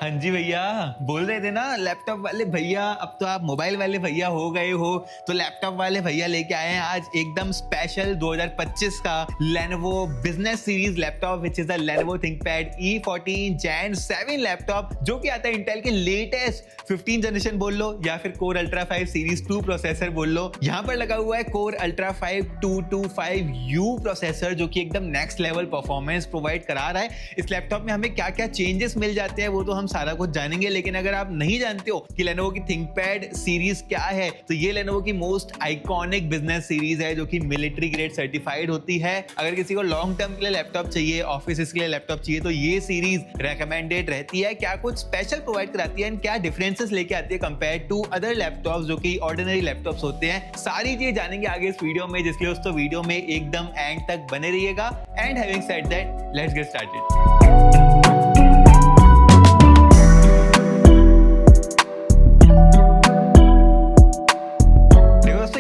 हाँ जी भैया, बोल रहे थे ना लैपटॉप वाले भैया, अब तो आप मोबाइल वाले भैया हो गए हो। तो लैपटॉप वाले भैया लेके आए हैं आज एकदम स्पेशल 2025 का Lenovo business series laptop which is the Lenovo ThinkPad E14 Gen 7 laptop, जो कि आता है इंटेल के लेटेस्ट 15 जनरेशन बोल लो या फिर Core Ultra 5 सीरीज 2 प्रोसेसर बोल लो। यहाँ पर लगा हुआ है Core Ultra 5 225U प्रोसेसर, जो कि एकदम नेक्स्ट लेवल परफॉर्मेंस प्रोवाइड करा रहा है। इस लैपटॉप में हमें क्या क्या चेंजेस मिल जाते हैं वो तो हम सारा कुछ जानेंगे, लेकिन अगर आप नहीं जानते हो कि Lenovo की ThinkPad सीरीज क्या है, तो ये Lenovo की मोस्ट आइकॉनिक बिजनेस सीरीज है जो कि मिलिट्री ग्रेड सर्टिफाइड होती है। अगर किसी को लॉन्ग टर्म के लिए लैपटॉप चाहिए, ऑफिस के लिए लैपटॉप चाहिए, तो ये सीरीज रेकमेंडेड रहती है। क्या कुछ स्पेशल प्रोवाइड कराती है एंड क्या डिफरेंसेस लेके आती है कंपेयर टू अदर लैपटॉप्स जो कि ऑर्डिनरी लैपटॉप्स होते हैं, सारी चीज जानेंगे आगे इस वीडियो में, जिसके लिए दोस्तों वीडियो में एकदम एंड तक बने रहिएगा। And having said that, let's get started.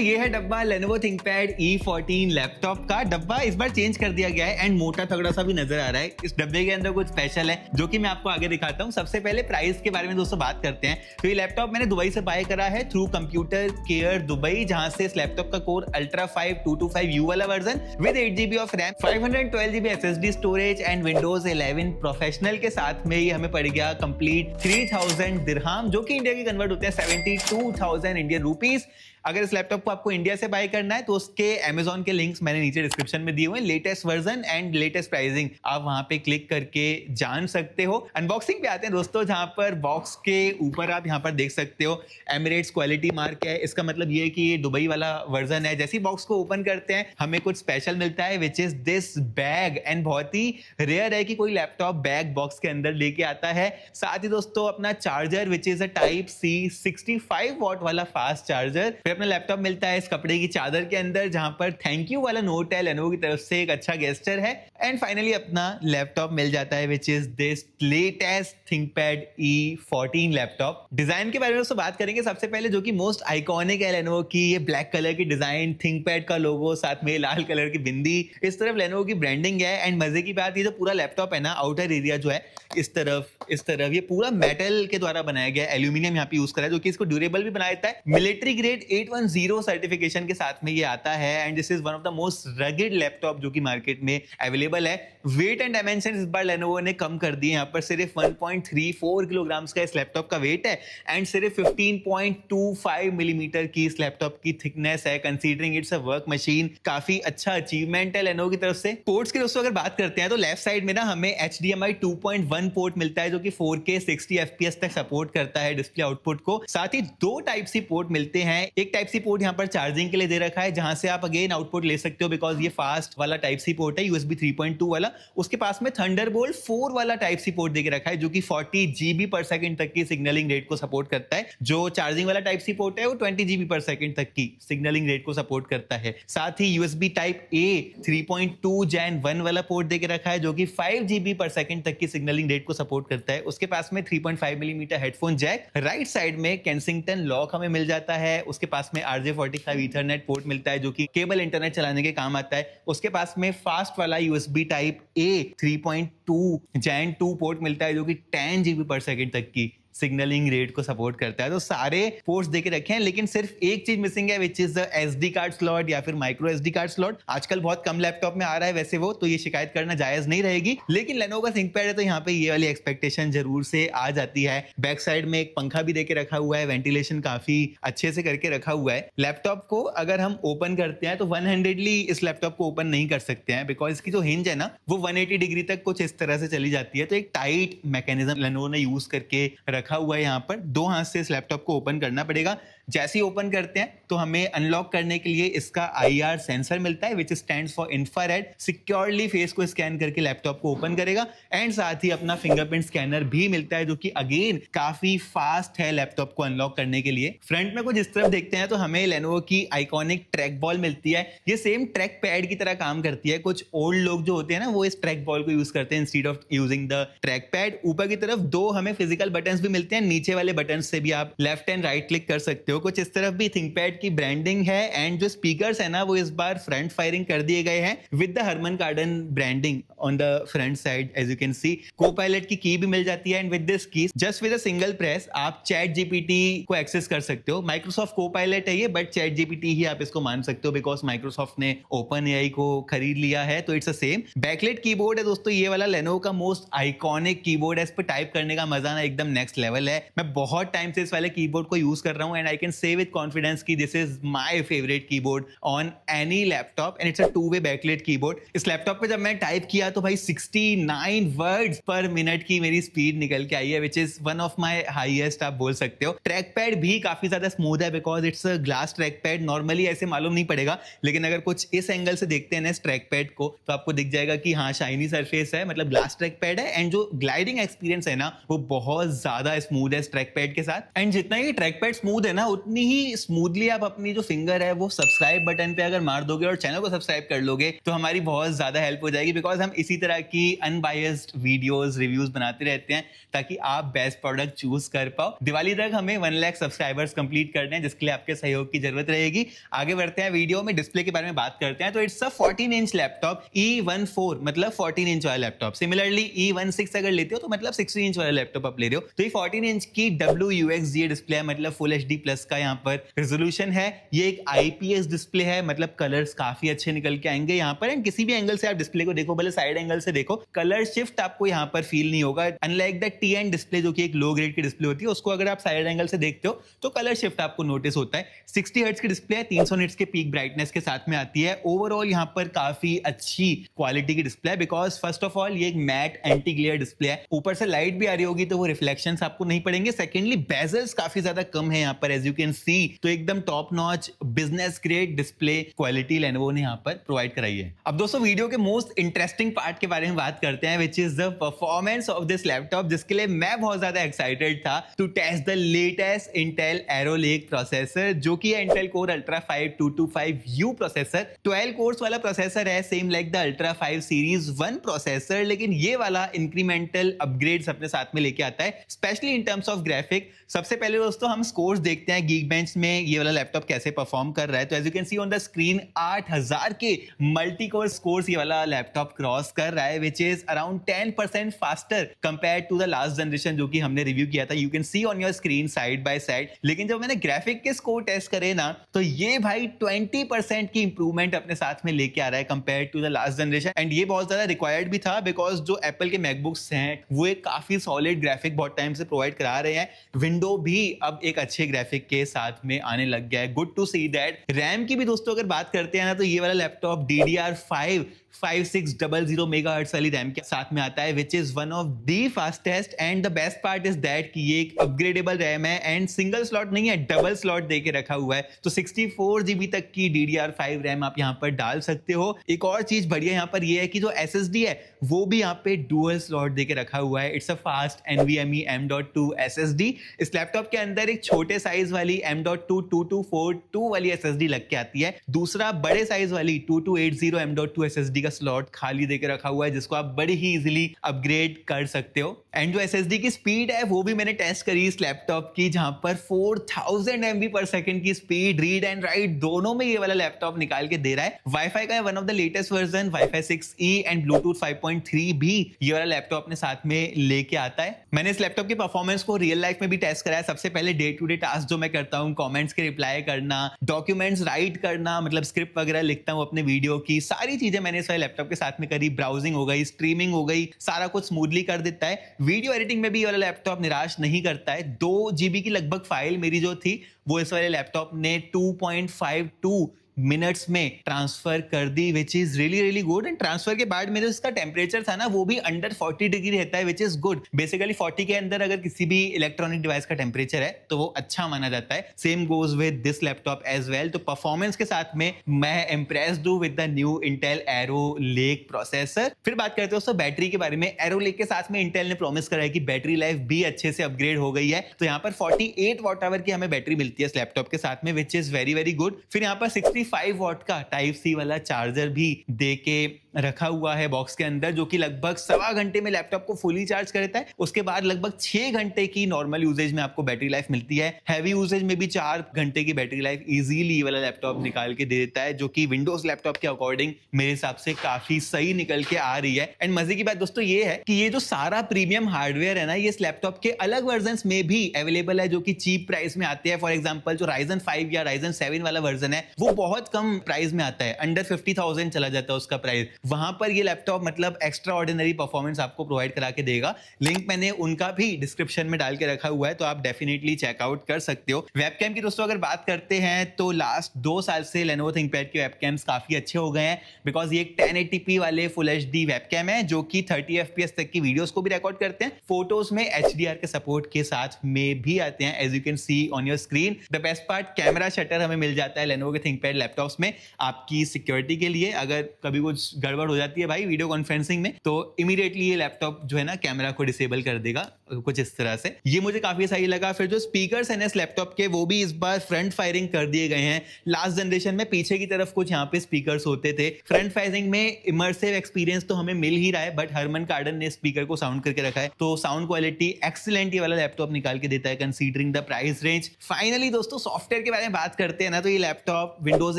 ये है डब्बा Lenovo ThinkPad E14 लैपटॉप का। डब्बा इस बार चेंज कर दिया गया है एंड मोटा तगड़ा सा भी नजर आ रहा है। इस डब्बे के अंदर कुछ स्पेशल है जो कि मैं आपको आगे दिखाता हूं। सबसे पहले प्राइस के बारे में दोस्तों बात करते हैं। तो ये लैपटॉप मैंने दुबई से बाय करा है थ्रू कंप्यूटर केयर दुबई, जहां से इस लैपटॉप का Core Ultra 5 225U वाला version with 8GB of RAM, 512GB SSD storage and Windows 11 professional के साथ में ये हमें पड़ गया कंप्लीट 3000 दिरहम, जो कि इंडिया के कन्वर्ट होते हैं 72,000 इंडियन रुपीज। अगर इस लैपटॉप को आपको इंडिया से बाय करना है तो उसके Amazon के लिंक्स मैंने नीचे डिस्क्रिप्शन में दिए हुए हैं। Latest version and latest pricing आप वहां पे क्लिक करके जान सकते हो। अनबॉक्सिंग पे आते हैं दोस्तों, जहां पर बॉक्स के ऊपर आप यहां पर देख सकते हो एमिरेट्स क्वालिटी मार्क है। इसका मतलब ये है कि ये दुबई वाला वर्जन है। जैसे ही बॉक्स को ओपन करते हैं हमें कुछ स्पेशल मिलता है which is this bag, and बहुत ही रेयर है कि कोई लैपटॉप बैग बॉक्स के अंदर लेके आता है। साथ ही दोस्तों अपना charger which is a Type-C 65 what वाला फास्ट चार्जर। अपना लैपटॉप मिलता है इस कपड़े की चादर के अंदर, जहां पर थैंक यू वाला नोट है Lenovo की तरफ से, एक अच्छा गेस्चर है। एंड फाइनली अपना लैपटॉप मिल जाता है which is this latest ThinkPad E14 laptop. Design के बारे में दोस्तों बात करेंगे सबसे पहले, जो कि मोस्ट आइकॉनिक है Lenovo की। ये ब्लैक कलर की डिजाइन, ThinkPad का लोगो, साथ में लाल कलर की बिंदी, इस तरफ Lenovo की ब्रांडिंग है। एंड मजे की बात, ये जो पूरा लैपटॉप है ना, आउटर एरिया जो है इस तरफ ये पूरा मेटल के द्वारा बनाया गया है। एल्यूमिनियम यहाँ पे यूज करा है जो कि इसको ड्यूरेबल भी बना देता है। मिलिट्री ग्रेड 810 सर्टिफिकेशन के साथ में ये आता है and this is one of the most rugged laptop जो कि मार्केट में अवेलेबल है। वेट एंड डायमेंशन इस बार Lenovo ने कम कर दिए। यहाँ पर सिर्फ 1.34 किलोग्राम का इस लैपटॉप का वेट है एंड सिर्फ 15.25 मिलीमीटर की इस लैपटॉप की थिकनेस है। Considering it's a work machine, काफी अच्छा अचीवमेंट है Lenovo की तरफ से। पोर्ट्स की दोस्तों अगर बात करते हैं तो लेफ्ट साइड में ना हमें HDMI 2.1 पोर्ट मिलता है जो कि 4K 60 FPS तक सपोर्ट करता है डिस्प्ले आउटपुट को। साथ ही दो Type-C पोर्ट मिलते हैं। एक Type-C पोर्ट यहाँ पर चार्जिंग के लिए दे रखा है, जहां से आप अगेन आउटपुट ले सकते हो बिकॉज ये फास्ट वाला Type-C पोर्ट है, USB 3.2 वाला। उसके पास में Thunderbolt 4 वाला Type-C पोर्ट दे के रखा है जो कि 40 GB पर सेकंड तक की सिग्नलिंग रेट को सपोर्ट करता है। जो चार्जिंग वाला Type-C पोर्ट है वो 20 GB पर सेकंड तक की सिग्नलिंग रेट को सपोर्ट करता है। साथ ही USB Type-A 3.2 Gen 1 वाला पोर्ट दे के रखा है जो कि 5 GB पर सेकंड तक की सिग्नलिंग रेट को सपोर्ट करता है। उसके पास में 3.5 millimetre headphone jack, right side में Kensington लॉक हमें मिल जाता है। उसके पास में RJ45 ईथरनेट पोर्ट मिलता है जो कि केबल इंटरनेट चलाने के काम आता है। उसके पास में फास्ट वाला USB Type-A 3.2 Gen 2 पोर्ट मिलता है जो कि 10 GB पर सेकंड तक की सिग्नलिंग रेट को सपोर्ट करता है। तो सारे पोर्ट्स देके रखे हैं, लेकिन सिर्फ एक चीज मिसिंग है which is the SD card slot या फिर माइक्रो SD कार्ड स्लॉट। आजकल बहुत कम लैपटॉप में आ रहा है वैसे वो, तो ये शिकायत करना जायज नहीं रहेगी। लेकिन Lenovo का ThinkPad है तो यहाँ पे ये वाली एक्सपेक्टेशन जरूर से आ जाती है। बैक साइड में एक पंखा भी देके रखा हुआ है, वेंटिलेशन काफी अच्छे से करके रखा हुआ है। लैपटॉप को अगर हम ओपन करते हैं तो वन हैंडेडली इस लैपटॉप को ओपन नहीं कर सकते हैं बिकॉज इसकी जो हिंज है ना वो 180 डिग्री तक कुछ इस तरह से चली जाती है। तो एक टाइट मैकेनिज्म Lenovo ने यूज करके रखा हुआ है। यहाँ पर दो हाथ से इस लैपटॉप को ओपन करना पड़ेगा। जैसे ही ओपन करते हैं तो हमें अनलॉक करने के लिए इसका IR सेंसर मिलता है विच stands for infrared. Securely face को स्कैन करके लैपटॉप को ओपन करेगा एंड साथ ही अपना फिंगरप्रिंट स्कैनर भी मिलता है जो कि अगेन काफी फास्ट है लैपटॉप को अनलॉक करने के लिए। फ्रंट में कुछ इस तरफ देखते हैं तो हमें Lenovo की आइकॉनिक ट्रैक बॉल मिलती है। ये सेम ट्रैक पैड की तरह काम करती है। कुछ ओल्ड लोग जो होते हैं ना वो इस ट्रैक बॉल को यूज करते हैं instead of using the track pad. ऊपर की तरफ दो हमें फिजिकल बटन्स भी मिलते हैं, नीचे वाले बटन से भी आप लेफ्ट एंड राइट क्लिक कर सकते हो। कुछ इस तरफ भी थिंकपैड की ब्रांडिंग है एंड जो स्पीकर्स है ना वो इस बार फ्रंट फायरिंग कर दिए गए हैं with the Harman Kardon branding on the front side. As you can see Copilot key भी मिल जाती है and with this key just with a single press आप चैट जीपीटी को एक्सेस कर सकते हो। माइक्रोसॉफ्ट कोपायलट है ये, बट चैट जीपीटी ही आप इसको मान सकते हो बिकॉज माइक्रोसॉफ्ट ने ओपन एआई को खरीद लिया है, तो it's a same. Backlight keyboard है दोस्तों ये वाला, लेनोवो का मोस्ट आइकॉनिक कीबोर्ड है। इस पर टाइप करने का मजा ना एकदम नेक्स्ट लेवल है। मैं बहुत टाइम से इस वाले कीबोर्ड को यूज कर रहा हूं and I can say with confidence कि this is my favourite keyboard on any laptop and it's a two way backlight keyboard. इस लैपटॉप पे जब मैं टाइप किया तो भाई 69 वर्ड्स पर मिनट की मेरी स्पीड निकल के आई है, which is one of my highest आप बोल सकते हो। ट्रैक पैड भी काफी ज्यादा स्मूथ है because it's a glass track pad. Normally ऐसे मालूम नहीं पड़ेगा, लेकिन अगर कुछ इस एंगल से देखते हैं ना इस ट्रैक पैड को तो आपको दिख जाएगा कि हाँ शाइनी सरफेस है, मतलब ग्लास ट्रैक पैड है एंड जो ग्लाइडिंग एक्सपीरियंस है ना वो बहुत ज्यादा स्मूथ है इस ट्रैक पैड के साथ। एंड जितना ही ट्रैक पैड स्मूथ है ना उतनी ही स्मूथली आप अपनी जो फिंगर है वो सब्सक्राइब बटन पे अगर मार दोगे और चैनल को सब्सक्राइब कर लोगे तो हमारी बहुत ज्यादा हेल्प हो जाएगी बिकॉज हम इसी तरह की अनबायस्ड वीडियोस रिव्यूज बनाते रहते हैं ताकि आप बेस्ट प्रोडक्ट चूज कर पाओ। दिवाली तक हमें 1 लाख सब्सक्राइबर्स कंप्लीट करने हैं जिसके लिए आपके सहयोग की जरूरत रहेगी। आगे बढ़ते हैं वीडियो में, डिस्प्ले के बारे में बात करते हैं। तो it's a 14 inch laptop E14 मतलब 14 इंच वाला लैपटॉप। सिमिलरली E16 अगर लेते हो तो मतलब 16 इंच वाला लैपटॉप आप ले रहे हो। तो ये 14 इंच की WUXGA डिस्प्ले है, मतलब फुल HD प्लस का यहाँ पर रेजोल्यूशन है। ये एक IPS डिस्प्ले है, मतलब कलर्स काफी अच्छे निकल के आएंगे यहाँ पर एंड किसी भी एंगल से आप डिस्प्ले को देखो, भले साइड एंगल से देखो, कलर शिफ्ट आपको यहाँ पर फील नहीं होगा। अनलाइक द TN डिस्प्ले जो कि एक लो ग्रेड की डिस्प्ले होती है, उसको अगर आप साइड एंगल से देखते हो तो कलर शिफ्ट आपको नोटिस होता है। 60 हर्ट्ज की डिस्प्ले है, 300 निट्स के पीक ब्राइटनेस के साथ में आती है। ओवरऑल यहाँ पर काफी अच्छी क्वालिटी की डिस्प्ले है बिकॉज फर्स्ट ऑफ ऑल ये एक मैट एंटी ग्लेयर डिस्प्ले है, ऊपर से लाइट भी आ रही होगी तो वो रिफ्लेक्शंस आपको नहीं पड़ेंगे। सेकेंडली बेजल्स काफी ज्यादा कम है यहाँ पर एज यू कैन सी, तो एकदम top notch business grade display quality Lenovo ने यहाँ पर प्रोवाइड कराई है। अब दोस्तों वीडियो के मोस्ट इंटरेस्टिंग पार्ट के बारे में बात करते हैं which is the performance of this laptop, जिसके लिए मैं बहुत ज्यादा एक्साइटेड था to test the latest Intel Arrow Lake processor जो कि है Intel Core Ultra 5 225U processor. 12 cores वाला प्रोसेसर है, same like the ultra 5 series 1 processor, लेकिन ये वाला इंक्रीमेंटल अपग्रेड्स अपने साथ में लेके आता है specially in terms of graphic. सबसे पहले दोस्तों हम स्कोर्स देखते हैं Geekbench में ये वाला लैपटॉप कैसे परफॉर्म कर रहा है। तो as you can see on the screen 8000 के मल्टी कोर स्कोर्स ये वाला लैपटॉप क्रॉस कर रहा है which is around 10% faster compare to the last generation जो कि हमने रिव्यू किया था। You can see on your screen side by side. लेकिन जब मैंने ग्राफिक के स्कोर टेस्ट करे ना तो ये भाई 20% की इंप्रूवमेंट अपने साथ में लेके आ रहा है compare to the last generation and ये बहुत ज्यादा रिक्वायर्ड भी था बिकॉज जो एप्पल के मैकबुक्स हैं वो एक काफी सॉलिड ग्राफिक बहुत टाइम से प्रोवाइड करा रहे हैं। विंडो भी अब एक अच्छे ग्राफिक के साथ में आने लग गया है, good to see that. RAM की भी दोस्तों अगर बात करते हैं ना तो ये वाला लैपटॉप DDR5 5600 मेगाहर्ट्ज वाली रैम के साथ में आता है which is one of the fastest and the best part is that कि ये एक अपग्रेडेबल रैम है एंड सिंगल स्लॉट नहीं है, डबल स्लॉट देके रखा हुआ है। तो 64 GB तक की DDR5 रैम आप यहाँ पर डाल सकते हो। एक और चीज बढ़िया यहाँ पर ये है कि जो SSD है वो भी यहाँ पे डुअल स्लॉट देके रखा हुआ है। It's a fast NVMe M.2 SSD। इस लैपटॉप के अंदर एक छोटे साइज वाली M.2 2242 वाली SSD लग के आती है, दूसरा बड़े साइज वाली 2280 M.2 SSD का स्लॉट खाली देके रखा हुआ है जिसको आप बड़ी ही इजीली अपग्रेड कर सकते हो। एंड जो SSD की स्पीड है वो भी मैंने टेस्ट करी इस लैपटॉप की, जहां पर 4000 MB पर सेकंड की स्पीड रीड एंड राइट दोनों में ये वाला लैपटॉप निकाल के दे रहा है। वाईफाई का one of the latest version wifi 6E and Bluetooth 5.3 भी ये वाला लैपटॉप अपने साथ में लेके आता है। मैंने इस लैपटॉप की परफॉर्मेंस को रियल लाइफ में भी टेस्ट कराया। सबसे पहले डे टू डे टास्क जो मैं करता हूँ, कमेंट्स के रिप्लाई करना, डॉक्यूमेंट्स राइट करना, मतलब स्क्रिप्ट वगैरह लिखता हूँ अपने वीडियो की, सारी चीजें मैंने इस वाले लैपटॉप के साथ में करी। ब्राउजिंग हो गई, स्ट्रीमिंग हो गई, सारा कुछ स्मूथली कर देता है। वीडियो एडिटिंग में भी ये वाला लैपटॉप निराश नहीं करता है। 2 GB की लगभग फाइल मेरी जो थी वो इस वाले लैपटॉप ने 2.52 मिनट्स में ट्रांसफर कर दी which is really good. And transfer के बाद मेरे इसका टेम्परेचर था ना वो भी अंडर 40 डिग्री रहता है विच इज गुड। बेसिकली 40 के अंदर अगर किसी भी इलेक्ट्रॉनिक डिवाइस का टेम्परेचर है तो वो अच्छा माना जाता है। Same goes with this laptop as well. तो परफॉर्मेंस के साथ में मैं इंप्रेस्ड हूं with the new Intel Arrow Lake processor. फिर बात करते हैं दोस्तों बैटरी के बारे में। एरो लेक के साथ में इंटेल ने प्रॉमिस करा है कि बैटरी लाइफ भी अच्छे से अपग्रेड हो गई है। तो यहाँ पर 48 वॉट आवर की हमें बैटरी मिलती है इस लैपटॉप के साथ में विच इज वेरी गुड। फिर यहाँ पर 65 वॉट का टाइप सी वाला चार्जर भी देके रखा हुआ है बॉक्स के अंदर, जो कि लगभग 1.25 घंटे में लैपटॉप को फुली चार्ज करता है। उसके बाद लगभग 6 घंटे की नॉर्मल यूजेज में आपको बैटरी लाइफ मिलती है। हैवी यूजेज में भी 4 घंटे की बैटरी लाइफ इजीली वाला लैपटॉप निकाल के दे देता है, जो कि विंडोज लैपटॉप के अकॉर्डिंग मेरे हिसाब से काफी सही निकल के आ रही है। एंड मजे की बात दोस्तों ये है कि ये जो सारा प्रीमियम हार्डवेयर है ना, ये इस लैपटॉप के अलग वर्जन में भी अवेलेबल है, जो कि चीप प्राइस में आते हैं। फॉर एग्जांपल जो Ryzen 5 या Ryzen 7 वाला वर्जन है वो बहुत कम प्राइस में आता है, अंडर 50,000 चला जाता है उसका प्राइस। वहां पर ये लैपटॉप मतलब एक्स्ट्रा ऑर्डिनरी परफॉर्मेंस आपको प्रोवाइड करा के देगा। लिंक मैंने उनका भी डिस्क्रिप्शन में डाल के रखा हुआ है, तो आप डेफिनेटली चेकआउट कर सकते हो। वेबकैम की दोस्तों अगर बात करते हैं तो लास्ट 2 साल से Lenovo ThinkPad के वेबकैम्स काफी अच्छे हो गए हैं, बिकॉज ये एक 1080p वाले फुल HD वेबकैम है, जो कि 30 FPS तक की वीडियोस को भी रिकॉर्ड करते हैं। फोटोज में HDR के सपोर्ट के साथ में भी आते हैं, as you can see on your screen. The best part, camera shutter हमें मिल जाता है Lenovo के ThinkPad लैपटॉप्स में आपकी सिक्योरिटी के लिए। अगर कभी कुछ गड़बड़ हो जाती है भाई वीडियो कॉन्फ्रेंसिंग में, तो इमीडिएटली ये लैपटॉप जो है ना कैमरा को डिसेबल कर देगा, कुछ इस तरह से। ये मुझे काफी सही लगा। फिर जो स्पीकर्स हैं इस लैपटॉप के, वो भी इस बार फ्रंट फायरिंग कर दिए गए हैं। लास्ट जनरेशन में पीछे की तरफ कुछ यहाँ पे स्पीकर्स होते थे। फ्रंट फायरिंग में इमर्सिव एक्सपीरियंस तो हमें मिल ही रहा है, बट हरमन कार्डन ने स्पीकर को साउंड करके रखा है, तो साउंड क्वालिटी एक्सीलेंट ये वाला लैपटॉप निकाल के देता है considering the price range. Finally दोस्तों सॉफ्टवेयर के बारे में बात करते हैं ना, तो ये लैपटॉप विंडोज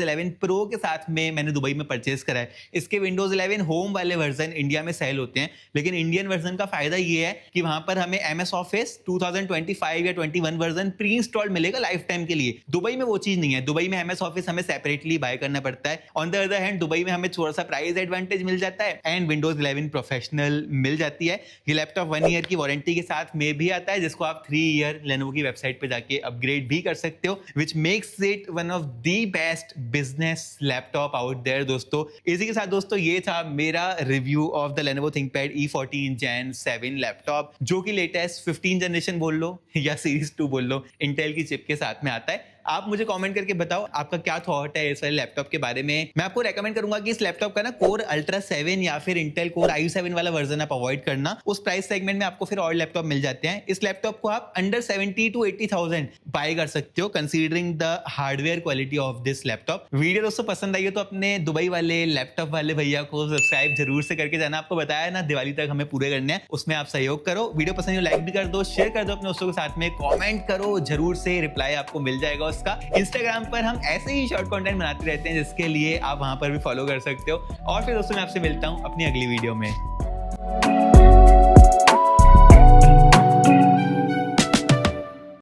11 प्रो के साथ में मैंने दुबई में परचेज करा है। इसके विंडोज 11 होम वाले वर्जन इंडिया में सेल होते हैं, लेकिन इंडियन वर्जन का फायदा ये है कि वहां पर हमें MS ऑफिस 2025 या 21 वर्जन प्री इंस्टॉल्ड मिलेगा लाइफ टाइम के लिए। दुबई में वो चीज नहीं है। दुबई में MS ऑफिस हमें सेपरेटली बाय करना पड़ता है। On the other hand Dubai में हमें थोड़ा सा प्राइस एडवांटेज मिल जाता है एंड विंडोज 11 प्रोफेशनल मिल जाती है। ये लैपटॉप 1 ईयर की वारंटी के साथ में भी आता है, जिसको आप 3 ईयर Lenovo की वेबसाइट पे जाके अपग्रेड भी कर सकते हो, which makes it one of the best business laptop out there दोस्तों। इसी के साथ दोस्तों ये था मेरा review of the Lenovo ThinkPad E14 Gen 7 laptop, जो कि लेटेस्ट 15 जनरेशन बोल लो या सीरीज 2 बोल लो, इंटेल की चिप के साथ में आता है। आप मुझे कमेंट करके बताओ आपका क्या थॉट है इस वाले लैपटॉप के बारे में। मैं आपको रेकमेंड करूंगा कि इस लैपटॉप का ना कोर अल्ट्रा 7 या फिर इंटेल कोर i7 वाला वर्जन आप अवॉइड करना। उस प्राइस सेगमेंट में आपको फिर और लैपटॉप मिल जाते हैं। इस लैपटॉप को आप अंडर 70 to 80,000 बाय कर सकते हो, considering the hardware quality of this laptop. Video दोस्तों पसंद आई हो तो अपने दुबई वाले लैपटॉप वाले भैया को सब्सक्राइब जरूर से करके जाना। आपको बताया ना दिवाली तक हमें पूरे करने हैं, उसमें आप सहयोग करो। वीडियो पसंद हो लाइक भी कर दो, शेयर कर दो अपने दोस्तों के साथ में, कमेंट करो जरूर से, रिप्लाई आपको मिल जाएगा उसका। इंस्टाग्राम पर हम ऐसे ही शॉर्ट कंटेंट बनाते रहते हैं, जिसके लिए आप वहां पर भी फॉलो कर सकते हो। और फिर दोस्तों मैं आपसे मिलता हूं अपनी अगली वीडियो में।